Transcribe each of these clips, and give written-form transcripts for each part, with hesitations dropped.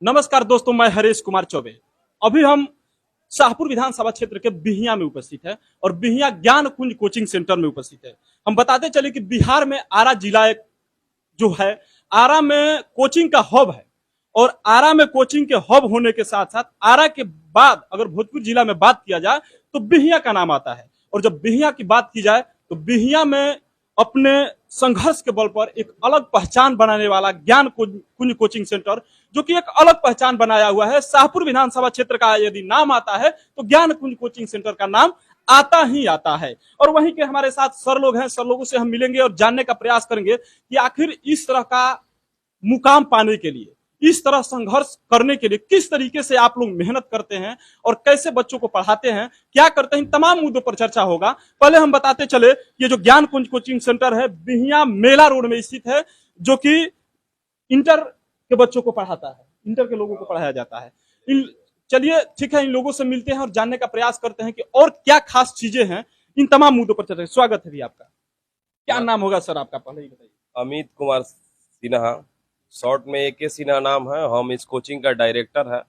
नमस्कार दोस्तों, मैं हरीश कुमार चौबे। अभी हम शाहपुर विधानसभा क्षेत्र के बिहियां में उपस्थित है और बिहियां ज्ञान कुंज कोचिंग सेंटर में उपस्थित है। हम बताते चले कि बिहार में आरा जिला एक जो है, आरा में कोचिंग का हब है और आरा में कोचिंग के हब होने के साथ साथ आरा के बाद अगर भोजपुर जिला में बात किया जाए तो बिहियां का नाम आता है। और जब बिहियां की बात की जाए तो बिहियां में अपने संघर्ष के बल पर एक अलग पहचान बनाने वाला ज्ञान कुंज कोचिंग सेंटर, जो कि एक अलग पहचान बनाया हुआ है। शाहपुर विधानसभा क्षेत्र का यदि नाम आता है तो ज्ञान कुंज कोचिंग सेंटर का नाम आता ही आता है। और वहीं के हमारे साथ सर लोग हैं, सर लोगों से हम मिलेंगे और जानने का प्रयास करेंगे कि आखिर इस तरह का मुकाम पाने के लिए, इस तरह संघर्ष करने के लिए किस तरीके से आप लोग मेहनत करते हैं और कैसे बच्चों को पढ़ाते हैं, क्या करते हैं, इन तमाम मुद्दों पर चर्चा होगा। पहले हम बताते चले, ये जो ज्ञान कुंज कोचिंग सेंटर है बिहियां मेला रोड में स्थित है, जो कि इंटर के बच्चों को पढ़ाता है, इंटर के लोगों को पढ़ाया जाता है। चलिए ठीक है, इन लोगों से मिलते हैं और जानने का प्रयास करते हैं कि और क्या खास चीजें हैं। इन तमाम मुद्दों पर चर्चा। स्वागत है भी आपका। क्या नाम होगा सर आपका, पहले ही बताइए। अमित कुमार सिन्हा, शॉर्ट में AK सिन्हा नाम है। हम इस कोचिंग का डायरेक्टर है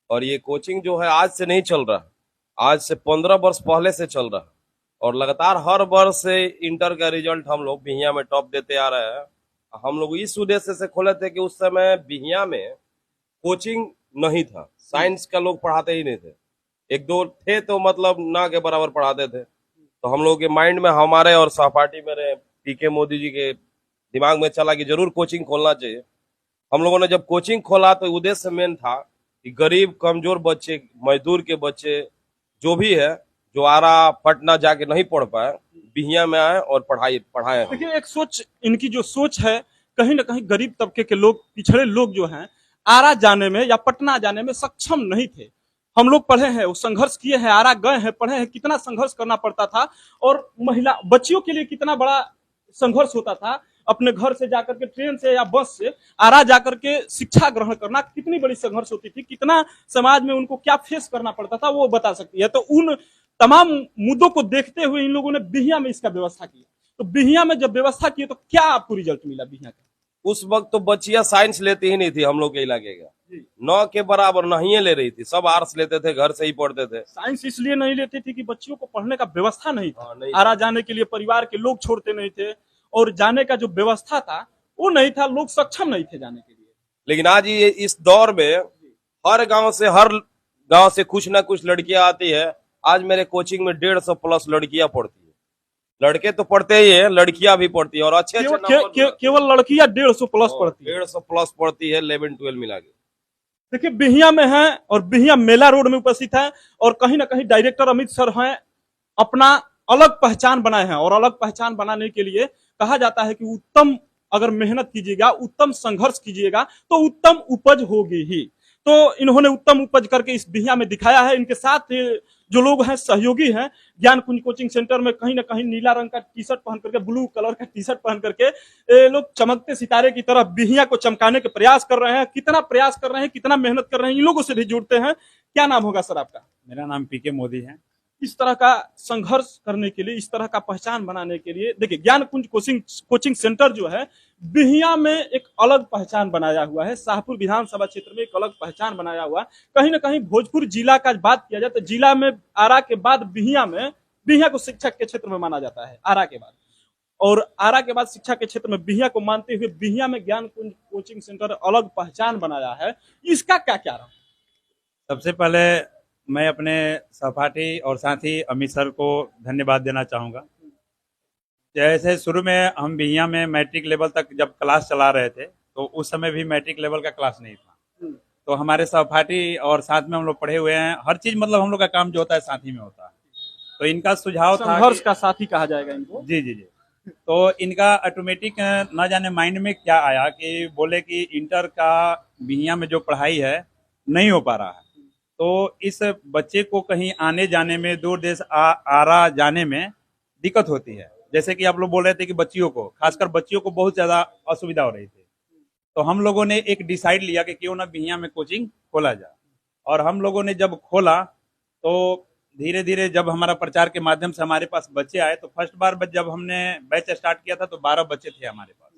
और ये कोचिंग जो है आज से नहीं चल रहा, आज से 15 वर्ष पहले से चल रहा और लगातार हर वर्ष से इंटर का रिजल्ट हम लोग बिहियां में टॉप देते आ रहे हैं। हम लोग इस उद्देश्य से खोले थे कि उस समय बिहियां में कोचिंग नहीं था, साइंस का लोग पढ़ाते ही नहीं थे, एक दो थे तो मतलब ना के बराबर पढ़ाते थे। तो हम लोग के माइंड में, हमारे और सहपाठी मेरे PK मोदी जी के दिमाग में चला कि जरूर कोचिंग खोलना चाहिए। हम लोगों ने जब कोचिंग खोला तो उद्देश्य मेन था कि गरीब कमजोर बच्चे, मजदूर के बच्चे जो भी है, जो आरा पटना जाके नहीं पढ़ पाए, बिहियां में आए और पढ़ाए। देखिए, एक सोच, इनकी जो सोच है, कहीं ना कहीं गरीब तबके के लोग, पिछड़े लोग जो हैं, आरा जाने में या पटना जाने में सक्षम नहीं थे। हम लोग पढ़े हैं, वो संघर्ष किए हैं, आरा गए हैं, पढ़े हैं, कितना संघर्ष करना पड़ता था और महिला बच्चियों के लिए कितना बड़ा संघर्ष होता था। अपने घर से जाकर के ट्रेन से या बस से आरा जाकर के शिक्षा ग्रहण करना कितनी बड़ी संघर्ष होती थी, कितना समाज में उनको क्या फेस करना पड़ता था, वो बता सकती है। तो उन तमाम मुद्दों को देखते हुए इन लोगों ने बिहियां में इसका व्यवस्था किया। तो बिहियां में जब व्यवस्था की तो क्या आपको रिजल्ट मिला बिहियां का? उस वक्त तो बच्चियां साइंस लेती ही नहीं थी हम लोग के इलाके का, 9 के बराबर नहीं ले रही थी, सब आर्ट्स लेते थे, घर से ही पढ़ते थे। साइंस इसलिए नहीं लेती थी कि बच्चियों को पढ़ने का व्यवस्था नहीं था। नहीं आरा जाने के लिए परिवार के लोग छोड़ते नहीं थे और जाने का जो व्यवस्था था वो नहीं था, लोग सक्षम नहीं थे जाने के लिए। लेकिन आज ये इस दौर में हर गांव से कुछ ना कुछ लड़कियां आती है। आज मेरे कोचिंग में 150 प्लस लड़कियां पढ़ती है। लड़के तो पढ़ते ही है, लड़कियां भी पढ़ती है और अच्छे केवल लड़कियां 150 प्लस पढ़ती है। 150 प्लस पढ़ती है, 11-12 मिला के। देखिए, बिहियां में है और बिहियां मेला रोड में उपस्थित है और कहीं ना कहीं डायरेक्टर अमित सर हैं, अपना अलग पहचान बनाए हैं। और अलग पहचान बनाने के लिए कहा जाता है कि उत्तम अगर मेहनत कीजिएगा, उत्तम संघर्ष कीजिएगा तो उत्तम उपज होगी ही। तो इन्होंने उत्तम उपज करके इस बिहियां में दिखाया है। इनके साथ जो लोग हैं, सहयोगी हैं, ज्ञान कुंज कोचिंग सेंटर में कहीं ना कहीं नीला रंग का टी-शर्ट पहन करके, ब्लू कलर का टी-शर्ट पहन करके ये लोग चमकते सितारे की तरह बिहियां को चमकाने के प्रयास कर रहे हैं। कितना प्रयास कर रहे हैं, कितना मेहनत कर रहे हैं, इन लोगों से भी जुड़ते हैं। क्या नाम होगा सर आपका? मेरा नाम PK मोदी है। इस तरह का संघर्ष करने के लिए, इस तरह का पहचान बनाने के लिए, देखिए ज्ञान कुंज कोचिंग सेंटर जो है बिहियां में एक अलग पहचान बनाया हुआ है। शाहपुर विधानसभा क्षेत्र में एक अलग पहचान बनाया हुआ है। कहीं ना कहीं भोजपुर जिला का बात किया जाए तो जिला में आरा के बाद बिहियां को शिक्षक के क्षेत्र में माना जाता है, आरा के बाद। और आरा के बाद शिक्षा के क्षेत्र में बिहियां को मानते हुए बिहियां में ज्ञान कुंज कोचिंग सेंटर अलग पहचान बनाया है। इसका क्या क्या रहा? सबसे पहले मैं अपने सहपाठी और साथी अमित सर को धन्यवाद देना चाहूँगा। जैसे शुरू में हम बिहियां में मैट्रिक लेवल तक जब क्लास चला रहे थे तो उस समय भी मैट्रिक लेवल का क्लास नहीं था। तो हमारे सहपाठी और साथ में हम लोग पढ़े हुए हैं, हर चीज मतलब हम लोग का काम जो होता है साथ ही में होता है। तो इनका सुझाव था संघर्ष का साथी कहा जाएगा इनको। जी जी जी। तो इनका ऑटोमेटिक न जाने माइंड में क्या आया कि बोले कि इंटर का बिहियां में जो पढ़ाई है नहीं हो पा रहा है, तो इस बच्चे को कहीं आने जाने में, दूर देश आरा जाने में दिक्कत होती है। जैसे कि आप लोग बोल रहे थे कि बच्चियों को, खासकर बच्चियों को बहुत ज्यादा असुविधा हो रही थी। तो हम लोगों ने एक डिसाइड लिया कि क्यों ना बिहियां में कोचिंग खोला जाए। और हम लोगों ने जब खोला तो धीरे धीरे जब हमारा प्रचार के माध्यम से हमारे पास बच्चे आए, तो फर्स्ट बार जब हमने बैच स्टार्ट किया था तो 12 बच्चे थे हमारे पास।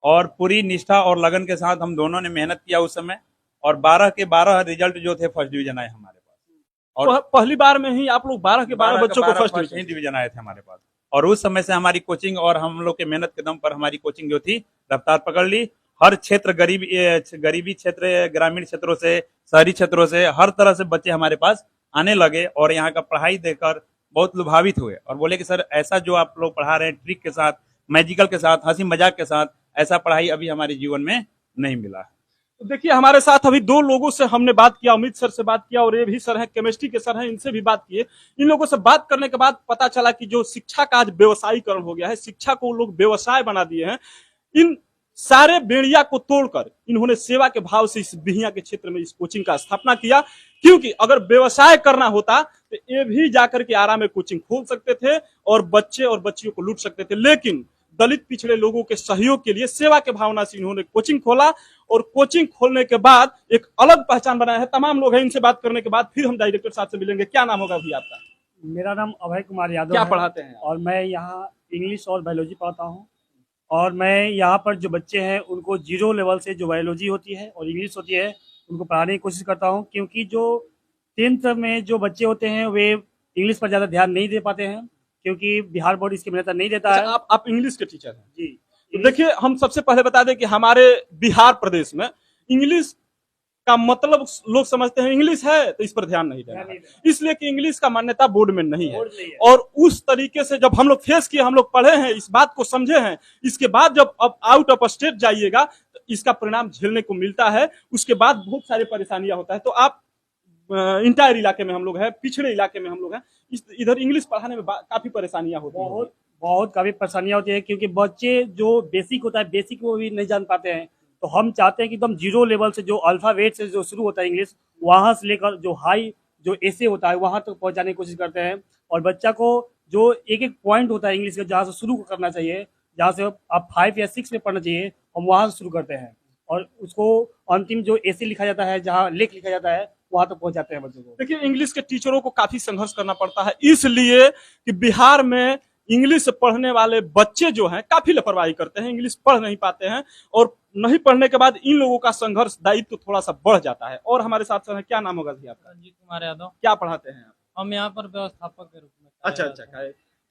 और पूरी निष्ठा और लगन के साथ हम दोनों ने मेहनत किया उस समय और 12 के 12 रिजल्ट जो थे फर्स्ट डिवीजन आए हमारे पास। और पहली बार में ही आप लोग 12 के 12 बच्चों को फर्स्ट डिवीजन आए थे हमारे पास। और उस समय से हमारी कोचिंग और हम लोग के मेहनत के दम पर हमारी कोचिंग जो थी रफ्तार पकड़ ली। हर क्षेत्र गरीबी क्षेत्र, ग्रामीण क्षेत्रों से, शहरी क्षेत्रों से, हर तरह से बच्चे हमारे पास आने लगे और यहाँ का पढ़ाई देखकर बहुत लुभावित हुए और बोले कि सर ऐसा जो आप लोग पढ़ा रहे हैं ट्रिक के साथ, मैजिकल के साथ, हंसी मजाक के साथ, ऐसा पढ़ाई अभी हमारे जीवन में नहीं मिला है। तो देखिए हमारे साथ अभी दो लोगों से हमने बात किया, अमित सर से बात किया और ये भी सर है केमिस्ट्री के सर हैं, इनसे भी बात किए। इन लोगों से बात करने के बाद पता चला कि जो शिक्षा का आज व्यवसायीकरण हो गया है, शिक्षा को लोग व्यवसाय बना दिए हैं। इन सारे बेड़िया को तोड़कर इन्होंने सेवा के भाव से इस बिहिया के क्षेत्र में इस कोचिंग का स्थापना किया, क्योंकि अगर व्यवसाय करना होता तो ये भी जाकर के आरा में कोचिंग खोल सकते थे और बच्चे और बच्चियों को लूट सकते थे। लेकिन दलित पिछड़े लोगों के सहयोग के लिए सेवा के भावना से इन्होंने कोचिंग खोला और कोचिंग खोलने के बाद एक अलग पहचान बनाया है। तमाम लोग हैं, इनसे बात करने के बाद फिर हम डायरेक्टर साहब से मिलेंगे। क्या नाम होगा भैया आपका? मेरा नाम अभय कुमार यादव क्या है पढ़ाते हैं? और मैं यहाँ इंग्लिश और बायोलॉजी पढ़ाता हूँ। और मैं यहाँ पर जो बच्चे हैं उनको जीरो लेवल से जो बायोलॉजी होती है और इंग्लिश होती है उनको पढ़ाने की कोशिश करता हूँ, क्योंकि जो 10th में जो बच्चे होते हैं वे इंग्लिश पर ज़्यादा ध्यान नहीं दे पाते हैं, क्योंकि बिहार बोर्ड इसकी मान्यता नहीं देता है। आप इंग्लिश के टीचर हैं जी। तो देखिए हम सबसे पहले बता दें कि हमारे बिहार प्रदेश में इंग्लिश का मतलब लोग समझते हैं इंग्लिश है तो इस पर ध्यान नहीं देना है, इसलिए कि इंग्लिश का मान्यता बोर्ड में नहीं है। और उस तरीके से जब हम लोग फेस किए, हम लोग पढ़े हैं, इस बात को समझे हैं, इसके बाद जब अब आउट ऑफ स्टेट जाइएगा तो इसका परिणाम झेलने को मिलता है। उसके बाद बहुत सारी परेशानियां होता है। तो आप इंटायर इलाके में हम लोग हैं, पिछड़े इलाके में हम लोग हैं, इधर इंग्लिश पढ़ाने में काफी परेशानियां होती हैं। बहुत काफी परेशानियां होती है, क्योंकि बच्चे जो बेसिक होता है बेसिक वो भी नहीं जान पाते हैं। तो हम चाहते हैं कि एकदम जीरो लेवल से जो अल्फाबेट से जो शुरू होता है इंग्लिश, वहां से लेकर जो हाई जो ऐसे होता है वहां तक पहुंचाने की कोशिश करते हैं। और बच्चा को जो एक एक पॉइंट होता है इंग्लिश का जहाँ से शुरू करना चाहिए, जहाँ से आप 5 या 6 में पढ़ना चाहिए, हम वहां से शुरू करते हैं और उसको अंतिम जो ऐसे लिखा जाता है, जहाँ लेख लिखा जाता है, वहां तक पहुंच जाते हैं बच्चों को। देखिए इंग्लिश के टीचरों को काफी संघर्ष करना पड़ता है, इसलिए कि बिहार में इंग्लिश पढ़ने वाले बच्चे जो हैं काफी लापरवाही करते हैं, इंग्लिश पढ़ नहीं पाते हैं और नहीं पढ़ने के बाद इन लोगों का संघर्ष दायित्व थोड़ा सा बढ़ जाता है। और हमारे साथ सर, क्या नाम होगा जी आपका? रंजीत कुमार यादव। क्या पढ़ाते हैं आप? हम यहाँ पर व्यवस्थापक के रूप में। अच्छा।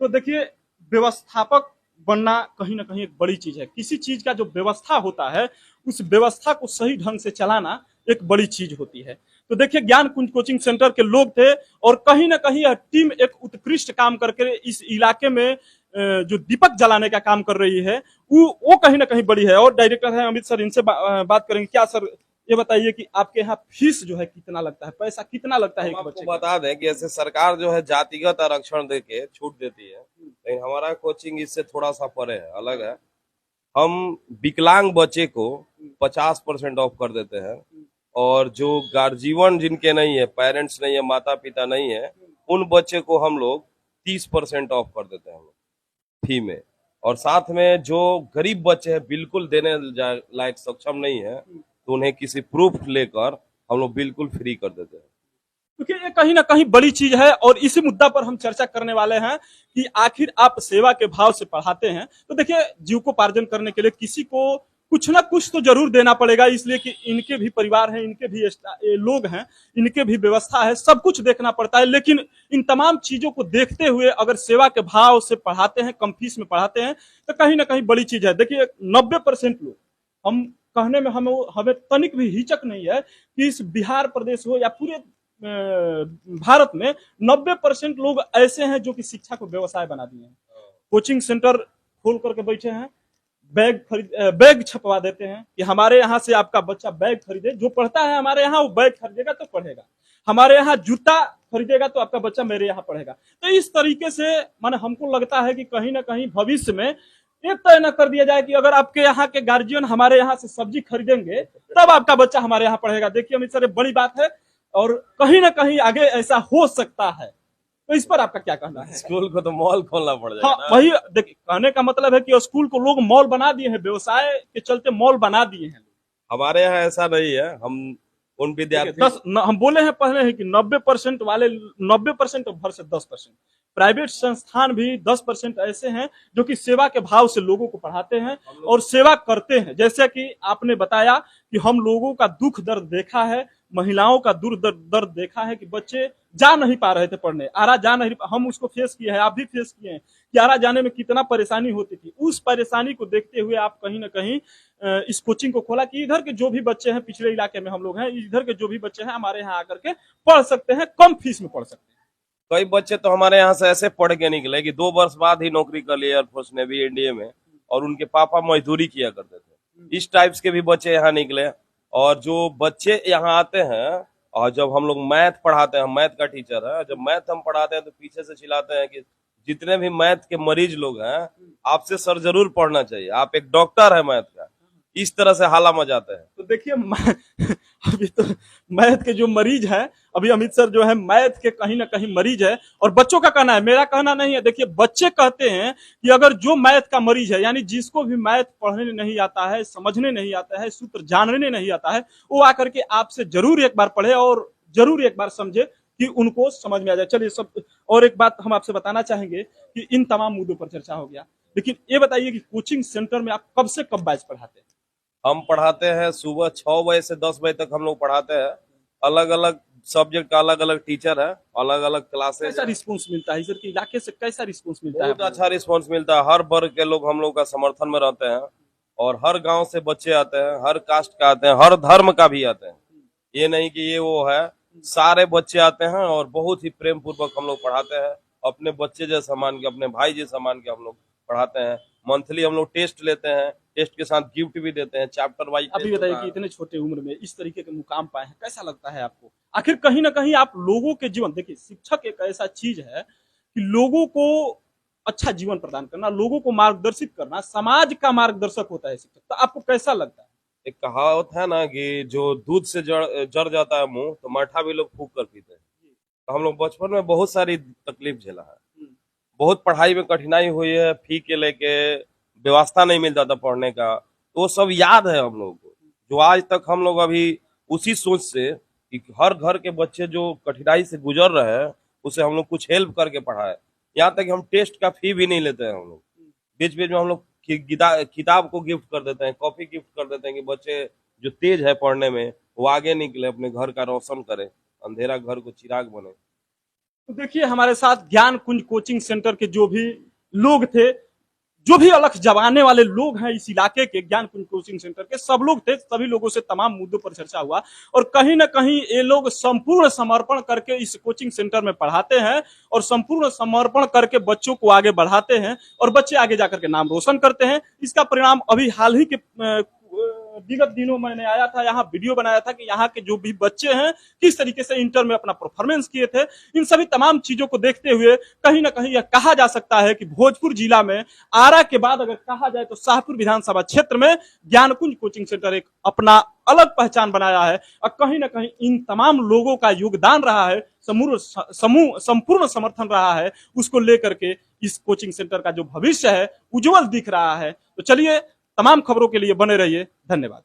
तो देखिए व्यवस्थापक बनना कहीं ना कहीं एक बड़ी चीज है। किसी चीज का जो व्यवस्था होता है उस व्यवस्था को सही ढंग से चलाना एक बड़ी चीज होती है। तो देखिए ज्ञान कुंज कोचिंग सेंटर के लोग थे और कहीं ना कहीं यह टीम एक उत्कृष्ट काम करके इस इलाके में जो दीपक जलाने का काम कर रही है वो कहीं ना कहीं बड़ी है। और डायरेक्टर है अमित सर, इनसे बात करेंगे। क्या सर ये बताइए कि आपके यहाँ फीस जो है कितना लगता है, पैसा कितना लगता है एक बच्चे का? बता दें कि ऐसे सरकार जो है जातिगत आरक्षण देके छूट देती है, लेकिन हमारा कोचिंग इससे थोड़ा सा परे है, अलग है। हम विकलांग बच्चे को 50% ऑफ कर देते हैं और जो गार्जियन जिनके नहीं है, पेरेंट्स नहीं है, माता पिता नहीं है, उन बच्चे को हम लोग 30% ऑफ कर देते हैं फी में। और साथ में जो गरीब बच्चे हैं, बिल्कुल देने लायक सक्षम नहीं है, तो उन्हें किसी प्रूफ लेकर हम लोग बिल्कुल फ्री कर देते हैं। क्योंकि ये कहीं ना कहीं बड़ी चीज है और इसी मुद्दा पर हम चर्चा करने वाले हैं कि आखिर आप सेवा के भाव से पढ़ाते हैं तो देखिए जीविकोपार्जन करने के लिए किसी को कुछ ना कुछ तो जरूर देना पड़ेगा, इसलिए कि इनके भी परिवार हैं, इनके भी लोग हैं, इनके भी व्यवस्था है, सब कुछ देखना पड़ता है। लेकिन इन तमाम चीजों को देखते हुए अगर सेवा के भाव से पढ़ाते हैं, कम फीस में पढ़ाते हैं, तो कहीं ना कहीं बड़ी चीज है। देखिए 90% लोग, हम कहने में हमें तनिक भी हिचक नहीं है कि इस बिहार प्रदेश हो या पूरे भारत में 90% लोग ऐसे हैं जो कि शिक्षा को व्यवसाय बना दिए हैं। कोचिंग सेंटर खोल करके बैठे हैं, बैग छपवा देते हैं कि हमारे यहाँ से आपका बच्चा बैग खरीदे, जो पढ़ता है हमारे यहाँ वो बैग खरीदेगा तो पढ़ेगा, हमारे यहाँ जूता खरीदेगा तो आपका बच्चा मेरे यहाँ पढ़ेगा। तो इस तरीके से माने हमको लगता है कि कहीं ना कहीं भविष्य में ये तय न कर दिया जाए कि अगर आपके यहाँ के गार्जियन हमारे यहाँ से सब्जी खरीदेंगे तब आपका बच्चा हमारे यहाँ पढ़ेगा। देखिए अमित सर, बड़ी बात है और कहीं ना कहीं आगे ऐसा हो सकता है। तो इस पर आपका क्या कहना है? स्कूल को तो मॉल खोलना पड़ जाएगा। हाँ, वही देखिए कहने का मतलब है कि स्कूल को लोग मॉल बना दिए हैं, व्यवसाय के चलते मॉल बना दिए हैं। हमारे यहाँ ऐसा नहीं है। हम उन विद्यार्थी हम बोले हैं पहले ही कि 90% वाले 90% भर से 10%, प्राइवेट संस्थान भी 10% ऐसे हैं जो कि सेवा के भाव से लोगों को पढ़ाते हैं और सेवा करते हैं। जैसे कि आपने बताया कि हम लोगों का दुख दर्द देखा है, महिलाओं का दर्द देखा है कि बच्चे जा नहीं पा रहे थे पढ़ने, आरा जा नहीं, हम उसको फेस किए हैं, आप भी फेस किए हैं कि आरा जाने में कितना परेशानी होती थी। उस परेशानी को देखते हुए आप कहीं ना कहीं इस कोचिंग को खोला कि इधर के जो भी बच्चे हैं, पिछड़े इलाके में हम लोग हैं, इधर के जो भी बच्चे हैं हमारे यहाँ आकर के पढ़ सकते हैं, कम फीस में पढ़ सकते हैं। कई बच्चे तो हमारे यहाँ से ऐसे पढ़ के निकले कि 2 वर्ष बाद ही नौकरी कर लिए एयरफोर्स नेवी एनडीए में, और उनके पापा मजदूरी किया करते थे। इस टाइप्स के भी बच्चे यहाँ निकले। और जो बच्चे यहाँ आते हैं, और जब हम लोग मैथ पढ़ाते हैं, हम मैथ का टीचर है, जब मैथ हम पढ़ाते हैं तो पीछे से चिल्लाते हैं कि जितने भी मैथ के मरीज लोग हैं, आपसे सर जरूर पढ़ना चाहिए, आप एक डॉक्टर है मैथ का। इस तरह से हाला मचाते हैं। तो देखिए अभी तो मैथ के जो मरीज हैं, अभी अमित सर जो है मैथ के कहीं ना कहीं मरीज है, और बच्चों का कहना है, मेरा कहना नहीं है। देखिए बच्चे कहते हैं कि अगर जो मैथ का मरीज है, यानी जिसको भी मैथ पढ़ने नहीं आता है, समझने नहीं आता है, सूत्र जानने नहीं आता है, वो आकर के आपसे जरूर एक बार पढ़े और जरूर एक बार समझे कि उनको समझ में आ जाए। चलिए सब, और एक बात हम आपसे बताना चाहेंगे कि इन तमाम मुद्दों पर चर्चा हो गया, लेकिन ये बताइए कि कोचिंग सेंटर में आप कब से कब बैच पढ़ाते हैं? हम पढ़ाते हैं सुबह 6 बजे से 10 बजे तक हम लोग पढ़ाते हैं। अलग अलग सब्जेक्ट का अलग अलग टीचर है, अलग अलग क्लासेस। कैसा रिस्पॉन्स मिलता है इधर के इलाके से, कैसा रिस्पॉन्स मिलता है? बहुत अच्छा रिस्पॉन्स मिलता है। हर वर्ग के लोग हम लोग का समर्थन में रहते हैं, और हर गांव से बच्चे आते हैं, हर कास्ट का आते हैं, हर धर्म का भी आते हैं। ये नहीं कि ये वो है, सारे बच्चे आते हैं और बहुत ही प्रेम पूर्वक हम लोग पढ़ाते हैं। अपने बच्चे जैसा मान के, अपने भाई जैसा मान के हम लोग पढ़ाते हैं। मंथली हम लोग टेस्ट लेते हैं, टेस्ट के साथ गिफ्ट भी देते हैं, चैप्टर वाइज। अभी बताइए कि इतने छोटे उम्र में इस तरीके के मुकाम पाए हैं, कैसा लगता है आपको? आखिर कहीं ना कहीं आप लोगों के जीवन, देखिए शिक्षक एक ऐसा चीज है कि लोगों को अच्छा जीवन प्रदान करना, लोगों को मार्गदर्शित करना, समाज का मार्गदर्शक होता है शिक्षक। तो आपको कैसा लगता है? एक कहावत है ना कि जो दूध से जड़ जाता है मुंह, तो माठा भी लोग फूंक कर पीते हैं। तो हम लोग बचपन में बहुत सारी तकलीफ झेला है, बहुत पढ़ाई में कठिनाई हुई है, फी के लेके व्यवस्था नहीं मिलता था पढ़ने का, तो वो सब याद है हम लोग को। जो आज तक हम लोग अभी उसी सोच से कि हर घर के बच्चे जो कठिनाई से गुजर रहे हैं, उसे हम लोग कुछ हेल्प करके पढ़ाए। यहाँ तक कि हम टेस्ट का फी भी नहीं लेते हैं। हम लोग बीच बीच में हम लोग किताब को गिफ्ट कर देते हैं, कॉपी गिफ्ट कर देते हैं कि बच्चे जो तेज है पढ़ने में, वो आगे निकले, अपने घर का रोशन करे, अंधेरा घर को चिराग बने। तो देखिए हमारे साथ ज्ञान कुंज कोचिंग सेंटर के जो भी लोग थे, जो भी अलख जमाने वाले लोग हैं इस इलाके के, ज्ञान कुंज कोचिंग सेंटर के सब लोग थे, सभी लोगों से तमाम मुद्दों पर चर्चा हुआ। और कहीं ना कहीं ये लोग संपूर्ण समर्पण करके इस कोचिंग सेंटर में पढ़ाते हैं और संपूर्ण समर्पण करके बच्चों को आगे बढ़ाते हैं, और बच्चे आगे जाकर के नाम रोशन करते हैं। इसका परिणाम अभी हाल ही के विगत दिनों मैंने आया था, यहाँ वीडियो बनाया था कि यहाँ के जो भी बच्चे हैं किस तरीके से इंटर में अपना परफॉर्मेंस किए थे। इन सभी तमाम चीजों को देखते हुए कहीं ना कहीं यह कहा जा सकता है कि भोजपुर जिला में आरा के बाद अगर कहा जाए तो शाहपुर विधानसभा क्षेत्र में ज्ञानकुंज कोचिंग सेंटर एक अपना अलग पहचान बनाया है, और कहीं ना कहीं इन तमाम लोगों का योगदान रहा है, संपूर्ण समर्थन रहा है, उसको लेकर के इस कोचिंग सेंटर का जो भविष्य है उज्जवल दिख रहा है। तो चलिए, तमाम खबरों के लिए बने रहिए। धन्यवाद।